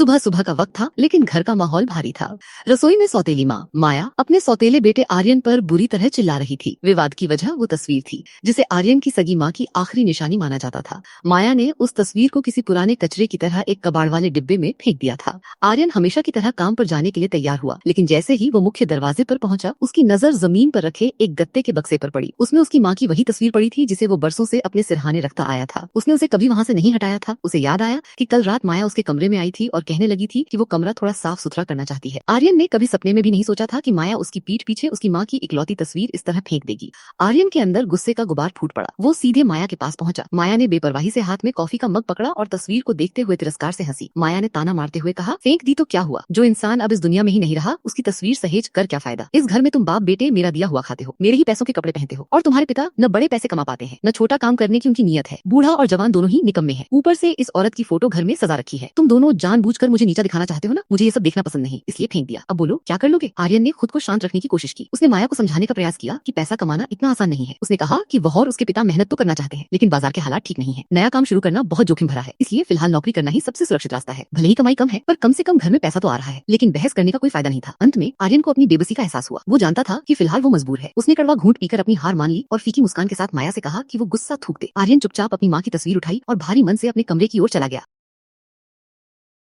सुबह सुबह का वक्त था, लेकिन घर का माहौल भारी था। रसोई में सौतेली माँ माया अपने सौतेले बेटे आर्यन पर बुरी तरह चिल्ला रही थी। विवाद की वजह वो तस्वीर थी जिसे आर्यन की सगी माँ की आखिरी निशानी माना जाता था। माया ने उस तस्वीर को किसी पुराने कचरे की तरह एक कबाड़ वाले डिब्बे में फेंक दिया था। आर्यन हमेशा की तरह काम पर जाने के लिए तैयार हुआ, लेकिन जैसे ही वो मुख्य दरवाजे पर पहुंचा, उसकी नजर जमीन पर रखे एक गत्ते के बक्से पर पड़ी। उसमें उसकी माँ की वही तस्वीर पड़ी थी जिसे वो बरसों से अपने सिरहाने रखता आया था। उसने उसे कभी वहाँ से नहीं हटाया था। उसे याद आया कि कल रात माया उसके कमरे में आई थी और कहने लगी थी कि वो कमरा थोड़ा साफ सुथरा करना चाहती है। आर्यन ने कभी सपने में भी नहीं सोचा था कि माया उसकी पीठ पीछे उसकी माँ की इकलौती तस्वीर इस तरह फेंक देगी। आर्यन के अंदर गुस्से का गुबार फूट पड़ा। वो सीधे माया के पास पहुंचा। माया ने बेपरवाही से हाथ में कॉफी का मग पकड़ा और तस्वीर को देखते हुए तिरस्कार से हंसी। माया ने ताना मारते हुए कहा, फेंक दी तो क्या हुआ? जो इंसान अब इस दुनिया में ही नहीं रहा, उसकी तस्वीर सहेज कर क्या फायदा? इस घर में तुम बाप बेटे मेरा दिया हुआ खाते हो, मेरे ही पैसों के कपड़े पहनते हो, और तुम्हारे पिता न बड़े पैसे कमा पाते हैं, न छोटा काम करने की उनकी नीयत है। बूढ़ा और जवान दोनों ही निकम्मे हैं। ऊपर से इस औरत की फोटो घर में सजा रखी है। तुम दोनों जानबूझकर मुझे नीचा दिखाना चाहते हो ना? मुझे ये सब देखना पसंद नहीं, इसलिए फेंक दिया। अब बोलो क्या कर लोगे? आर्यन ने खुद को शांत रखने की कोशिश की। उसने माया को समझाने का प्रयास किया कि पैसा कमाना इतना आसान नहीं है। उसने कहा कि वह और उसके पिता मेहनत तो करना चाहते हैं, लेकिन बाजार के हालात ठीक नहीं है। नया काम शुरू करना बहुत जोखिम भरा है, इसलिए फिलहाल नौकरी करना ही सबसे सुरक्षित रास्ता है। भले ही कमाई कम है, पर कम से कम घर में पैसा तो आ रहा है। लेकिन बहस करने का कोई फायदा नहीं था। अंत में आर्यन को अपनी बेबसी का एहसास हुआ। वो जानता था कि फिलहाल वो मजबूर है। उसने कड़वा घूंट पीकर अपनी हार मान ली और फीकी मुस्कान के साथ माया से कहा कि वो गुस्सा थूक दे। आर्यन चुपचाप अपनी माँ की तस्वीर उठाई और भारी मन से अपने कमरे की ओर चला गया।